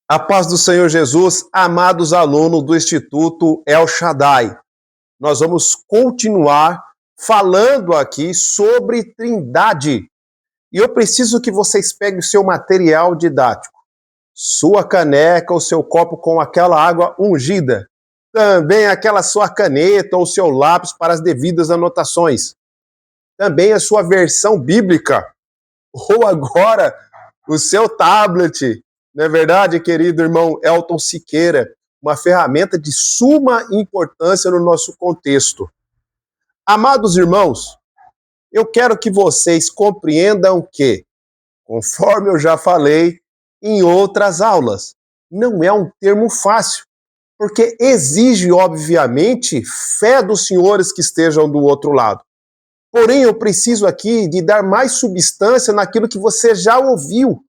A paz do Senhor Jesus, amados alunos do Instituto El Shaddai. Nós vamos continuar falando aqui sobre Trindade. E eu preciso que vocês peguem o seu material didático, sua caneca, o seu copo com aquela água ungida, também aquela sua caneta ou seu lápis para as devidas anotações, também a sua versão bíblica, ou agora o seu tablet. Não é verdade, querido irmão Elton Siqueira? Uma ferramenta de suma importância no nosso contexto. Amados irmãos, eu quero que vocês compreendam que, conforme eu já falei em outras aulas, não é um termo fácil, porque exige, obviamente, fé dos senhores que estejam do outro lado. Porém, eu preciso aqui de dar mais substância naquilo que você já ouviu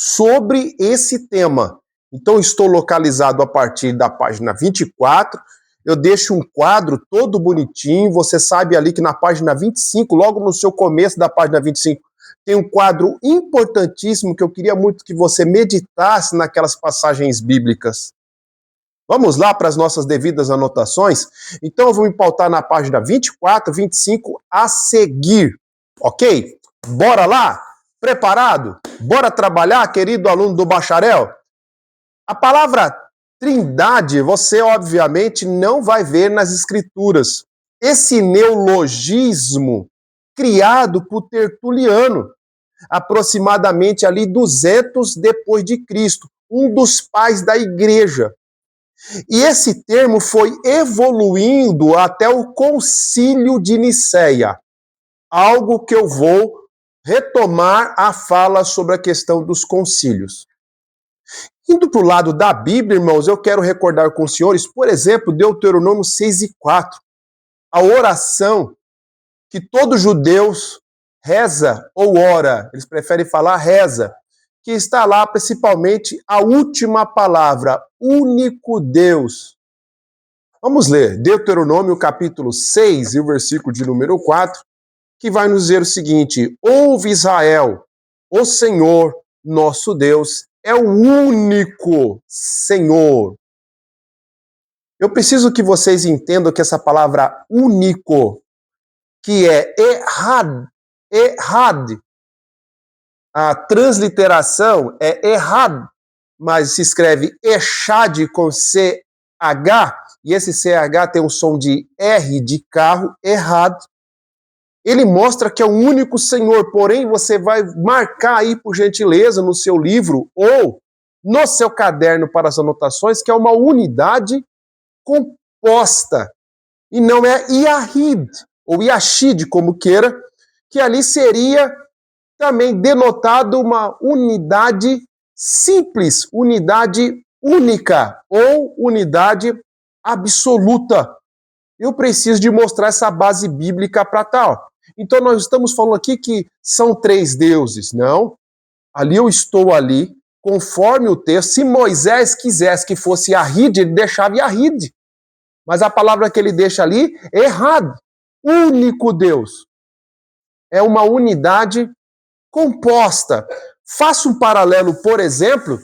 sobre esse tema. Então, estou localizado a partir da página 24, eu deixo um quadro todo bonitinho, você sabe ali que na página 25, logo no seu começo da página 25, tem um quadro importantíssimo que eu queria muito que você meditasse naquelas passagens bíblicas. Vamos lá para as nossas devidas anotações? Então, eu vou me pautar na página 24, 25 a seguir, ok? Bora lá? Preparado? Bora trabalhar, querido aluno do bacharel? A palavra Trindade, você obviamente não vai ver nas escrituras. Esse neologismo criado por Tertuliano, aproximadamente ali 200 depois de Cristo, um dos pais da igreja. E esse termo foi evoluindo até o Concílio de Nicéia, algo que eu vou retomar a fala sobre a questão dos concílios. Indo para o lado da Bíblia, irmãos, eu quero recordar com os senhores, por exemplo, Deuteronômio 6:4, a oração que todo judeu reza ou ora, eles preferem falar reza, que está lá principalmente a última palavra, único Deus. Vamos ler Deuteronômio capítulo 6 e o versículo de número 4, que vai nos dizer o seguinte: ouve Israel, o Senhor, nosso Deus, é o único Senhor. Eu preciso que vocês entendam que essa palavra único, que é errad, a transliteração é errad, mas se escreve echad com CH, e esse CH tem um som de R de carro, errad. Ele mostra que é o único Senhor, porém você vai marcar aí, por gentileza, no seu livro ou no seu caderno para as anotações, que é uma unidade composta. E não é Yahid, ou Yashid, como queira, que ali seria também denotado uma unidade simples, unidade única, ou unidade absoluta. Eu preciso de mostrar essa base bíblica para tal. Então nós estamos falando aqui que são três deuses. Não, ali eu estou ali, conforme o texto. Se Moisés quisesse que fosse Yahid, ele deixava Yahid. Mas a palavra que ele deixa ali é errado. Único Deus. É uma unidade composta. Faça um paralelo, por exemplo,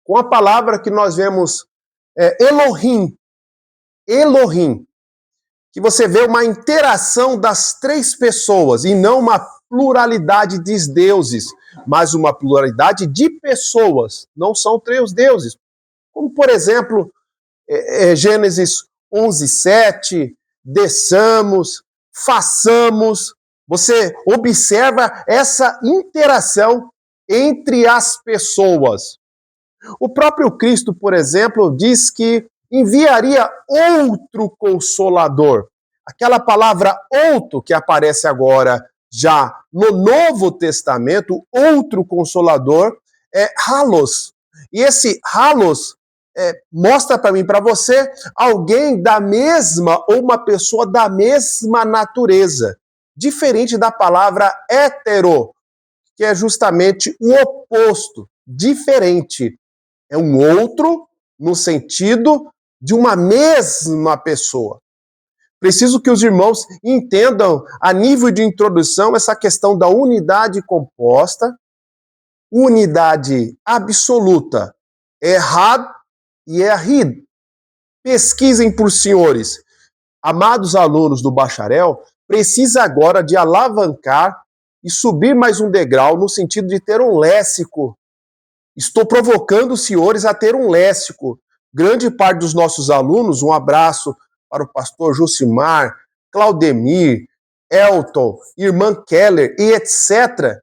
com a palavra que nós vemos Elohim. Elohim. Que você vê uma interação das três pessoas, e não uma pluralidade de deuses, mas uma pluralidade de pessoas. Não são três deuses. Como, por exemplo, Gênesis 11:7, desçamos, façamos. Você observa essa interação entre as pessoas. O próprio Cristo, por exemplo, diz que enviaria outro consolador. Aquela palavra outro que aparece agora já no Novo Testamento, outro consolador, é halos. E esse halos mostra para mim, para você, alguém da mesma ou uma pessoa da mesma natureza, diferente da palavra hétero, que é justamente o oposto, diferente. É um outro no sentido de uma mesma pessoa. Preciso que os irmãos entendam, a nível de introdução, essa questão da unidade composta, unidade absoluta É had e é ahid. Pesquisem por senhores. Amados alunos do bacharel, precisa agora de alavancar e subir mais um degrau no sentido de ter um léxico. Estou provocando os senhores a ter um léxico. Grande parte dos nossos alunos, um abraço para o pastor Jucimar, Claudemir, Elton, irmã Keller e etc.,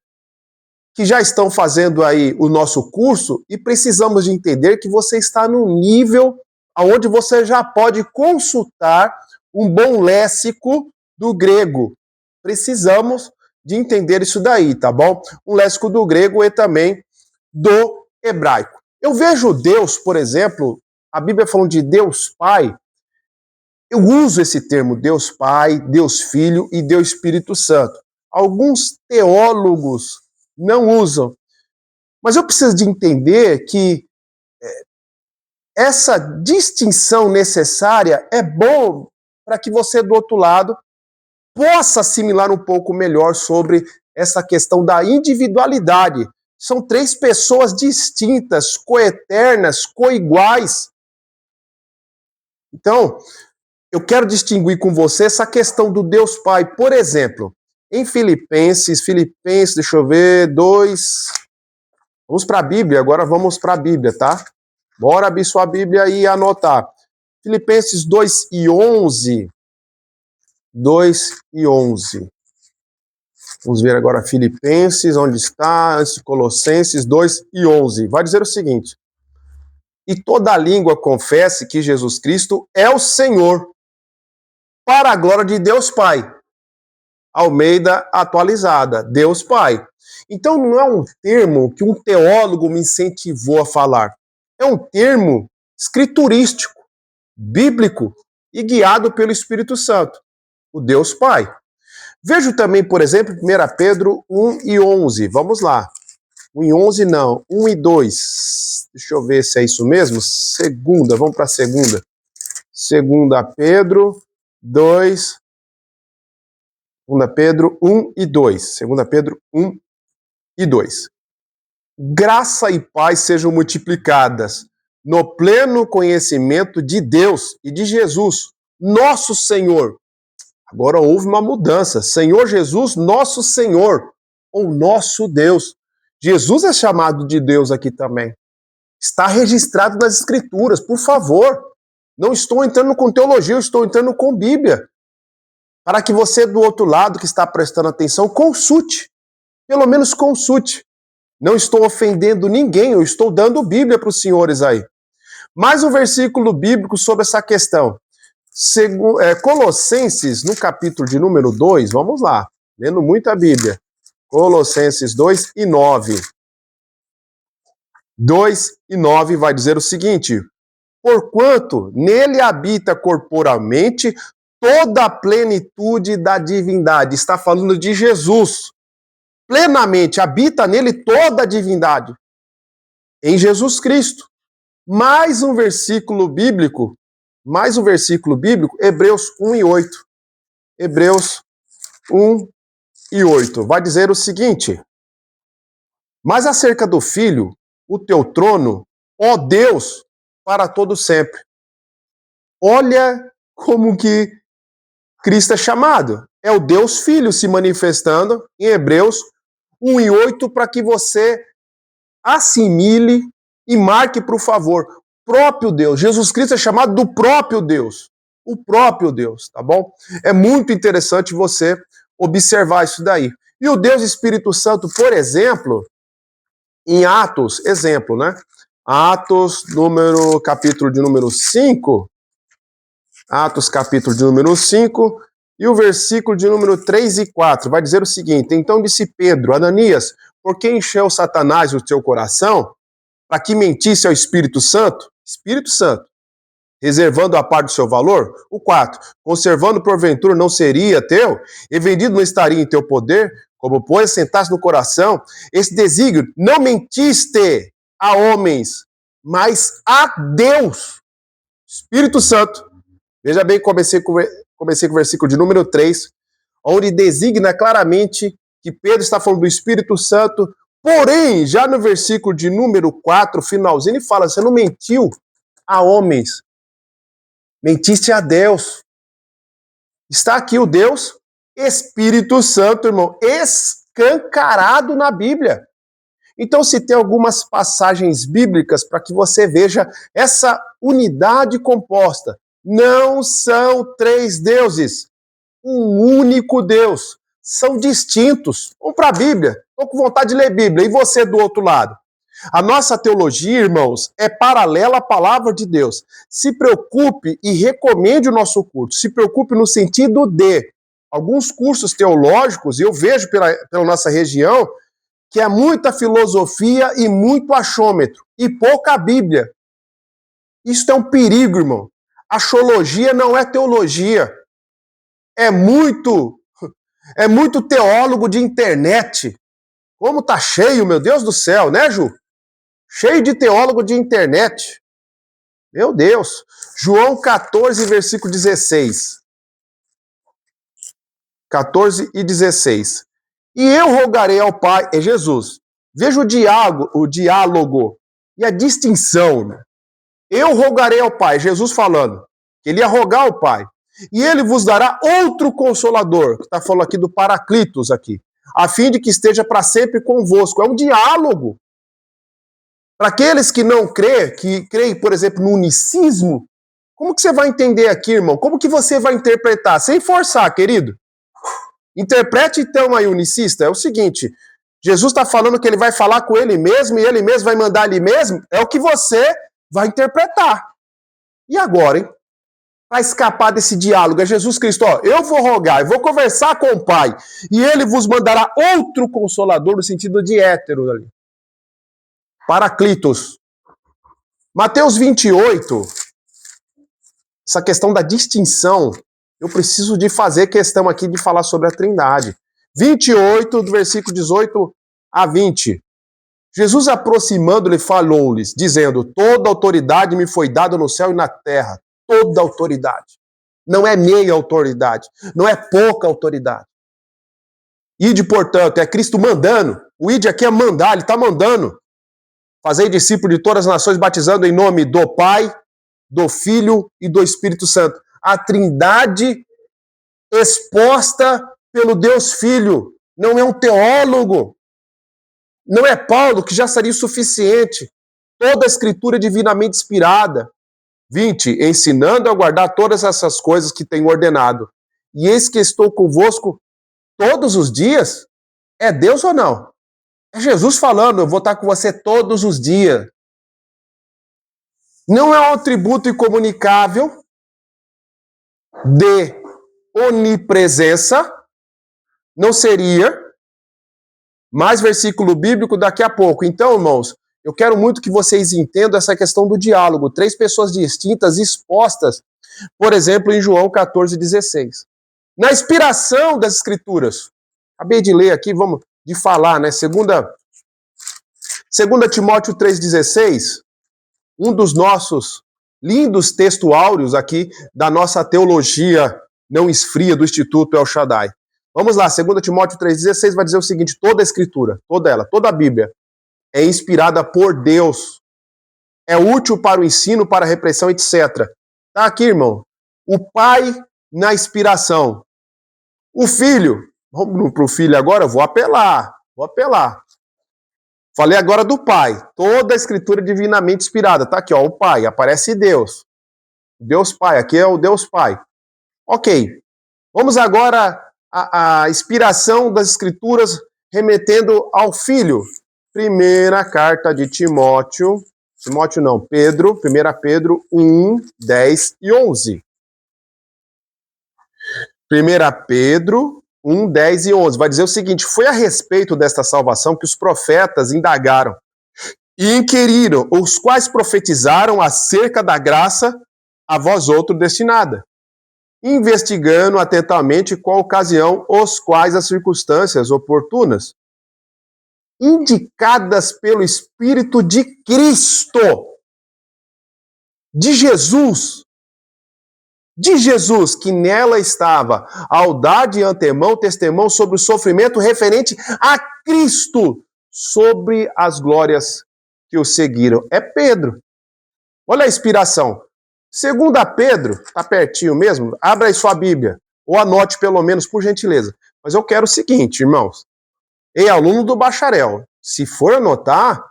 que já estão fazendo aí o nosso curso e precisamos de entender que você está num nível onde você já pode consultar um bom léxico do grego. Precisamos de entender isso daí, tá bom? Um léxico do grego e também do hebraico. Eu vejo Deus, por exemplo, a Bíblia falando de Deus Pai, eu uso esse termo Deus Pai, Deus Filho e Deus Espírito Santo. Alguns teólogos não usam, mas eu preciso de entender que essa distinção necessária é bom para que você, do outro lado, possa assimilar um pouco melhor sobre essa questão da individualidade. São três pessoas distintas, coeternas, coiguais. Então, eu quero distinguir com você essa questão do Deus Pai. Por exemplo, em Filipenses, deixa eu ver, 2. Vamos para a Bíblia, agora vamos para a Bíblia, tá? Bora abrir sua Bíblia e anotar. Filipenses 2:11. 2:11. Vamos ver agora Filipenses, onde está, antes de Colossenses 2:11. Vai dizer o seguinte: e toda língua confesse que Jesus Cristo é o Senhor, para a glória de Deus Pai. Almeida atualizada, Deus Pai. Então não é um termo que um teólogo me incentivou a falar. É um termo escriturístico, bíblico e guiado pelo Espírito Santo, o Deus Pai. Vejo também, por exemplo, 1 Pedro 1:11. Vamos lá. 1:11 não, 1:2. Deixa eu ver se é isso mesmo. Segunda, vamos para a segunda. 2 Pedro 2. 2 Pedro 1:2. 2 Pedro 1:2. Graça e paz sejam multiplicadas no pleno conhecimento de Deus e de Jesus, nosso Senhor. Agora houve uma mudança. Senhor Jesus, nosso Senhor, ou nosso Deus. Jesus é chamado de Deus aqui também. Está registrado nas Escrituras, por favor. Não estou entrando com teologia, eu estou entrando com Bíblia. Para que você do outro lado que está prestando atenção, consulte. Pelo menos consulte. Não estou ofendendo ninguém, eu estou dando Bíblia para os senhores aí. Mais um versículo bíblico sobre essa questão. Colossenses, no capítulo de número 2, vamos lá, lendo muita Bíblia. Colossenses 2:9. 2:9 vai dizer o seguinte: porquanto nele habita corporalmente toda a plenitude da divindade. Está falando de Jesus. Plenamente habita nele toda a divindade. Em Jesus Cristo. Mais um versículo bíblico, Hebreus 1:8. Hebreus 1:8. Vai dizer o seguinte: mas acerca do Filho, o teu trono, ó Deus, para todo sempre. Olha como que Cristo é chamado. É o Deus Filho se manifestando em Hebreus 1:8 para que você assimile e marque, por favor, próprio Deus. Jesus Cristo é chamado do próprio Deus. O próprio Deus, tá bom? É muito interessante você observar isso daí. E o Deus Espírito Santo, por exemplo, em Atos, exemplo, né? Atos, capítulo de número 5. Atos, capítulo de número 5, e o versículo de número 3 e 4. Vai dizer o seguinte: então disse Pedro, Ananias, por que encheu Satanás o teu coração? Para que mentisse ao Espírito Santo? Espírito Santo. Reservando a parte do seu valor? O 4. Conservando porventura não seria teu? E vendido não estaria em teu poder? Como, pois, sentaste no coração esse desígnio, não mentiste a homens, mas a Deus. Espírito Santo. Veja bem, comecei com o versículo de número 3, onde designa claramente que Pedro está falando do Espírito Santo, Porém, já no versículo de número 4, finalzinho, ele fala, você não mentiu a homens, mentiste a Deus. Está aqui o Deus Espírito Santo, irmão, escancarado na Bíblia. Então, se tem algumas passagens bíblicas para que você veja essa unidade composta. Não são três deuses, um único Deus. São distintos. Vamos para a Bíblia. Estou com vontade de ler Bíblia. E você do outro lado? A nossa teologia, irmãos, é paralela à palavra de Deus. Se preocupe e recomende o nosso curso. Se preocupe no sentido de alguns cursos teológicos, e eu vejo pela nossa região, que é muita filosofia e muito achômetro, e pouca Bíblia. Isso é um perigo, irmão. Axologia não é teologia. É muito teólogo de internet. Como tá cheio, meu Deus do céu, né, Ju? Cheio de teólogo de internet. Meu Deus. João 14, versículo 16. 14 e 16. E eu rogarei ao Pai, é Jesus. Veja o diálogo e a distinção. Né? Eu rogarei ao Pai, Jesus falando, que ele ia rogar ao Pai. E ele vos dará outro consolador, que está falando aqui do Paraclitos aqui, a fim de que esteja para sempre convosco. É um diálogo. Para aqueles que não creem, que creem, por exemplo, no unicismo, como que você vai entender aqui, irmão? Como que você vai interpretar? Sem forçar, querido. Interprete então aí, unicista, é o seguinte, Jesus está falando que ele vai falar com ele mesmo e ele mesmo vai mandar ele mesmo, é o que você vai interpretar. E agora, hein? Para escapar desse diálogo, é Jesus Cristo, ó, eu vou rogar, eu vou conversar com o Pai, e ele vos mandará outro consolador no sentido de hétero ali. Paraclitos. Mateus 28, essa questão da distinção, eu preciso de fazer questão aqui de falar sobre a Trindade. 28, do versículo 18 a 20. Jesus aproximando-lhe falou-lhes, dizendo, toda autoridade me foi dada no céu e na terra. Toda autoridade. Não é meia autoridade. Não é pouca autoridade. Ide, portanto, é Cristo mandando. O ide aqui é mandar, ele está mandando. Fazei discípulo de todas as nações, batizando em nome do Pai, do Filho e do Espírito Santo. A Trindade exposta pelo Deus Filho. Não é um teólogo. Não é Paulo, que já seria o suficiente. Toda a Escritura é divinamente inspirada. 20. Ensinando a guardar todas essas coisas que tenho ordenado. E eis que estou convosco todos os dias. É Deus ou não? É Jesus falando, eu vou estar com você todos os dias. Não é um atributo incomunicável de onipresença, não seria, mais versículo bíblico daqui a pouco. Então, irmãos, eu quero muito que vocês entendam essa questão do diálogo. Três pessoas distintas expostas, por exemplo, em João 14, 16. Na inspiração das Escrituras. Acabei de ler aqui, vamos de falar, né? Segunda Timóteo 3,16, um dos nossos lindos textos áureos aqui da nossa teologia não esfria do Instituto El Shaddai. Vamos lá, 2 Timóteo 3,16 vai dizer o seguinte, toda a Escritura, toda ela, toda a Bíblia, é inspirada por Deus, é útil para o ensino, para a repreensão, etc. Tá aqui, irmão, o Pai na inspiração, o Filho, vamos para o Filho agora, eu vou apelar. Falei agora do Pai. Toda a Escritura é divinamente inspirada. Tá aqui, ó, o Pai. Aparece Deus. Deus Pai. Aqui é o Deus Pai. Ok. Vamos agora à inspiração das Escrituras remetendo ao Filho. Primeira carta de Timóteo. Timóteo não, Pedro. 1 Pedro 1, 10 e 11. 1 Pedro 1, 10 e 11. Vai dizer o seguinte, foi a respeito desta salvação que os profetas indagaram e inquiriram, os quais profetizaram acerca da graça a vós outro destinada, investigando atentamente qual ocasião, os quais as circunstâncias oportunas, indicadas pelo Espírito de Cristo, de Jesus, que nela estava, ao dar de antemão testemunho sobre o sofrimento referente a Cristo, sobre as glórias que o seguiram? É Pedro. Olha a inspiração. 2 Pedro, está pertinho mesmo, abra aí sua Bíblia, ou anote pelo menos, por gentileza. Mas eu quero o seguinte, irmãos. Ei, aluno do bacharel, se for anotar,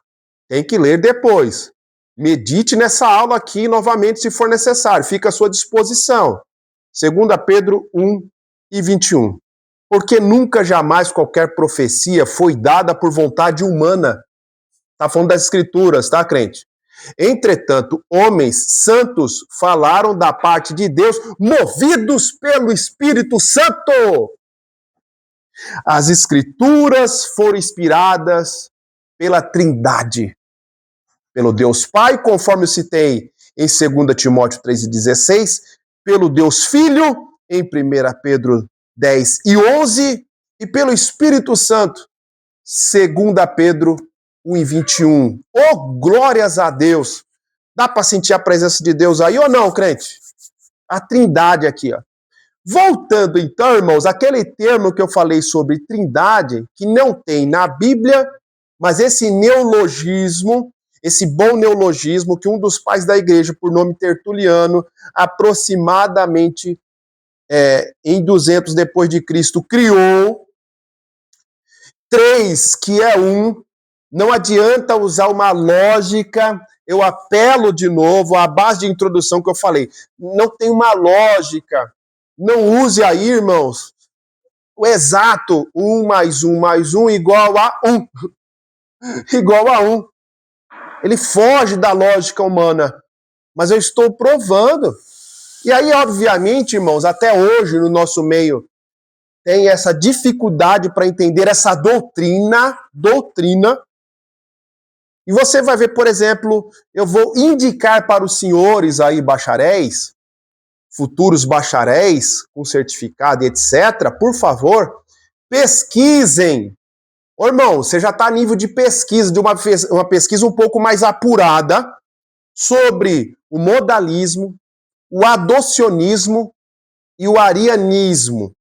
tem que ler depois. Medite nessa aula aqui novamente, se for necessário. Fica à sua disposição. 2 Pedro 1:21. Porque nunca, jamais qualquer profecia foi dada por vontade humana. Está falando das Escrituras, tá, crente? Entretanto, homens santos falaram da parte de Deus, movidos pelo Espírito Santo. As Escrituras foram inspiradas pela Trindade, pelo Deus Pai, conforme eu citei em 2 Timóteo 3:16, pelo Deus Filho, em 1 Pedro 10:11, e pelo Espírito Santo, 2 Pedro 1:21. Oh, glórias a Deus! Dá para sentir a presença de Deus aí ou não, crente? A Trindade aqui, ó. Voltando então, irmãos, aquele termo que eu falei sobre Trindade, que não tem na Bíblia, mas esse neologismo, esse bom neologismo que um dos pais da igreja, por nome Tertuliano, aproximadamente em 200 depois de Cristo, criou, 3, que é um, não adianta usar uma lógica, eu apelo de novo à base de introdução que eu falei, não tem uma lógica, não use aí, irmãos, o exato 1 mais 1 mais 1 igual a 1, igual a 1. Ele foge da lógica humana, mas eu estou provando. E aí, obviamente, irmãos, até hoje no nosso meio tem essa dificuldade para entender essa doutrina, e você vai ver, por exemplo, eu vou indicar para os senhores aí bacharéis, futuros bacharéis com certificado, etc., por favor, pesquisem. Ô, irmão, você já está a nível de pesquisa, de uma pesquisa um pouco mais apurada sobre o modalismo, o adocionismo e o arianismo.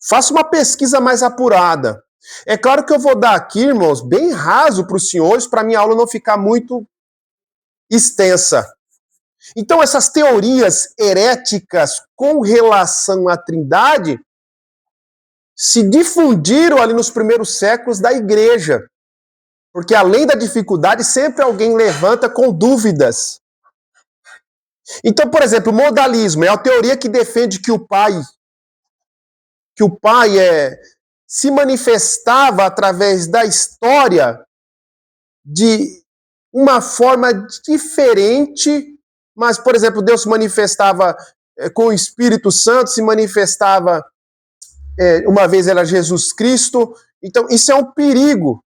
Faça uma pesquisa mais apurada. É claro que eu vou dar aqui, irmãos, bem raso para os senhores, para minha aula não ficar muito extensa. Então, essas teorias heréticas com relação à Trindade se difundiram ali nos primeiros séculos da igreja. Porque além da dificuldade, sempre alguém levanta com dúvidas. Então, por exemplo, o modalismo é a teoria que defende que o Pai se manifestava através da história de uma forma diferente, mas, por exemplo, Deus se manifestava com o Espírito Santo, se manifestava, uma vez era Jesus Cristo. Então, isso é um perigo.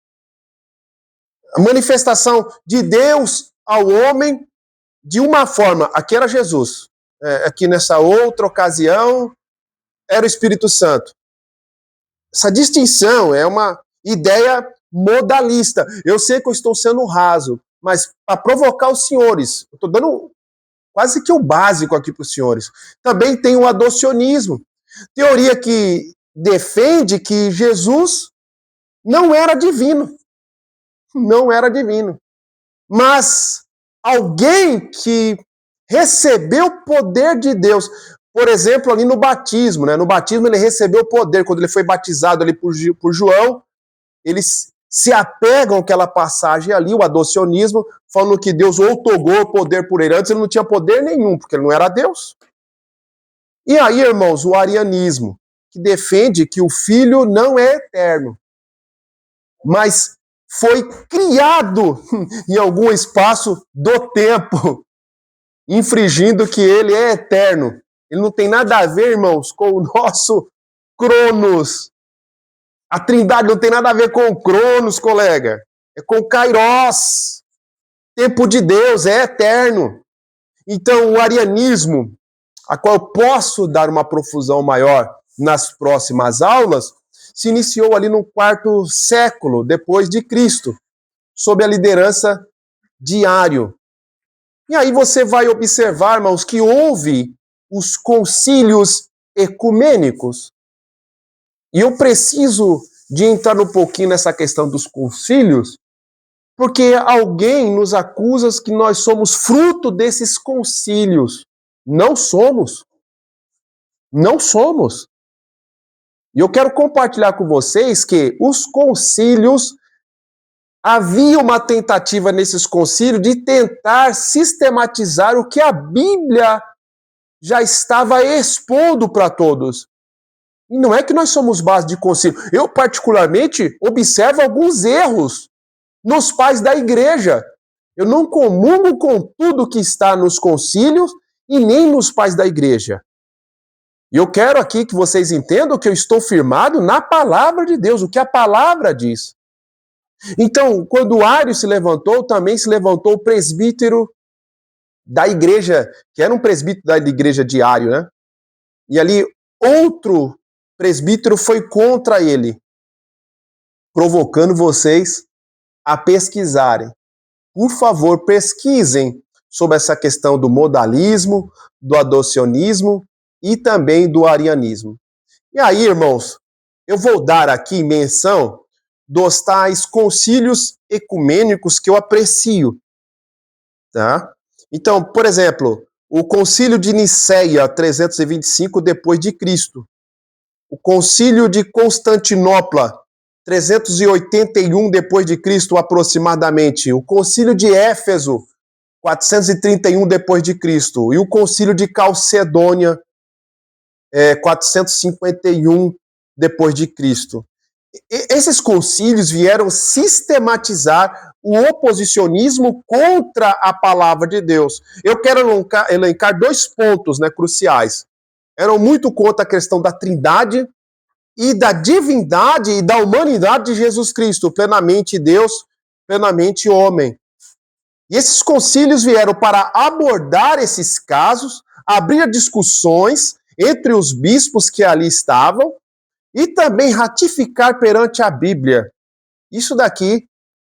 A manifestação de Deus ao homem de uma forma, aqui era Jesus, aqui nessa outra ocasião era o Espírito Santo. Essa distinção é uma ideia modalista. Eu sei que eu estou sendo raso, mas para provocar os senhores, eu estou dando quase que o básico aqui para os senhores. Também tem o adocionismo, teoria que defende que Jesus não era divino. Não era divino. Mas alguém que recebeu o poder de Deus, por exemplo, ali no batismo, né? No batismo ele recebeu o poder, quando ele foi batizado ali por João, eles se apegam àquela passagem ali, o adocionismo, falando que Deus outorgou o poder por ele. Antes ele não tinha poder nenhum, porque ele não era Deus. E aí, irmãos, o arianismo, que defende que o Filho não é eterno, mas foi criado em algum espaço do tempo, infringindo que ele é eterno. Ele não tem nada a ver, irmãos, com o nosso Cronos. A Trindade não tem nada a ver com o Cronos, colega. É com o Kairos. Tempo de Deus, é eterno. Então, o arianismo, a qual eu posso dar uma profusão maior nas próximas aulas, se iniciou ali no 4º século depois de Cristo, sob a liderança de Ário. E aí você vai observar, irmãos, que houve os concílios ecumênicos. E eu preciso de entrar um pouquinho nessa questão dos concílios, porque alguém nos acusa que nós somos fruto desses concílios. Não somos. Não somos. E eu quero compartilhar com vocês que os concílios, havia uma tentativa nesses concílios de tentar sistematizar o que a Bíblia já estava expondo para todos. E não é que nós somos base de concílio. Eu, particularmente, observo alguns erros nos pais da igreja. Eu não comungo com tudo que está nos concílios e nem nos pais da igreja. E eu quero aqui que vocês entendam que eu estou firmado na palavra de Deus, o que a palavra diz. Então, quando Ário se levantou, também se levantou o presbítero da igreja, que era um presbítero da igreja de Ário, né? E ali outro presbítero foi contra ele, provocando vocês a pesquisarem. Por favor, pesquisem sobre essa questão do modalismo, do adocionismo e também do arianismo. E aí, irmãos, eu vou dar aqui menção dos tais concílios ecumênicos que eu aprecio, tá? Então, por exemplo, o concílio de Niceia, 325 depois de Cristo. O concílio de Constantinopla, 381 depois de Cristo aproximadamente. O concílio de Éfeso, 431 depois de Cristo. E o concílio de Calcedônia, 451 depois de Cristo. Esses concílios vieram sistematizar o oposicionismo contra a palavra de Deus. Eu quero elencar 2 pontos, né, cruciais. Eram muito contra a questão da trindade e da divindade e da humanidade de Jesus Cristo, plenamente Deus, plenamente homem. E esses concílios vieram para abordar esses casos, abrir discussões entre os bispos que ali estavam, e também ratificar perante a Bíblia. Isso daqui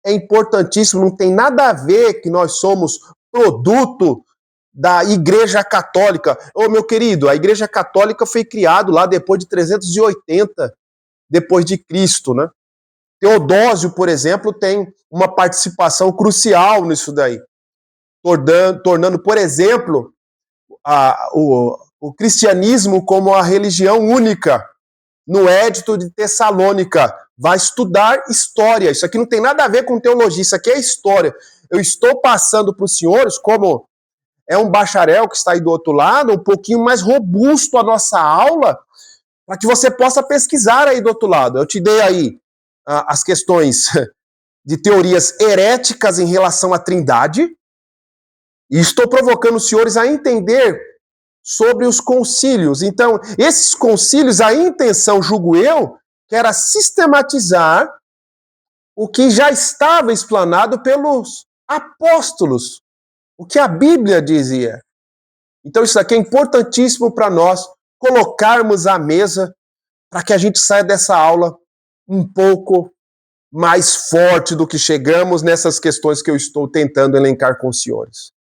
é importantíssimo, não tem nada a ver que nós somos produto da Igreja Católica. Ô, meu querido, a Igreja Católica foi criada lá depois de 380 depois de Cristo, né? Teodósio, por exemplo, tem uma participação crucial nisso daí, tornando, por exemplo, o cristianismo como a religião única. No Édito de Tessalônica, vai estudar história. Isso aqui não tem nada a ver com teologia, isso aqui é história. Eu estou passando para os senhores, como é um bacharel que está aí do outro lado, um pouquinho mais robusto a nossa aula, para que você possa pesquisar aí do outro lado. Eu te dei aí as questões de teorias heréticas em relação à trindade, e estou provocando os senhores a entender sobre os concílios. Então, esses concílios, a intenção, julgo eu, que era sistematizar o que já estava explanado pelos apóstolos, o que a Bíblia dizia. Então, isso aqui é importantíssimo para nós colocarmos à mesa, para que a gente saia dessa aula um pouco mais forte do que chegamos nessas questões que eu estou tentando elencar com os senhores.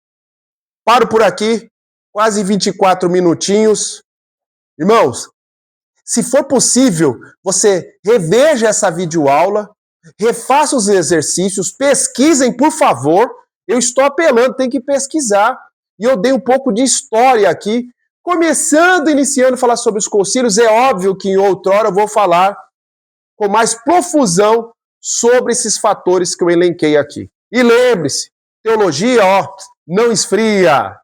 Paro por aqui. Quase 24 minutinhos. Irmãos, se for possível, você reveja essa videoaula, refaça os exercícios, pesquisem, por favor. Eu estou apelando, tem que pesquisar. E eu dei um pouco de história aqui, iniciando a falar sobre os concílios. É óbvio que em outrora eu vou falar com mais profusão sobre esses fatores que eu elenquei aqui. E lembre-se, teologia, não esfria.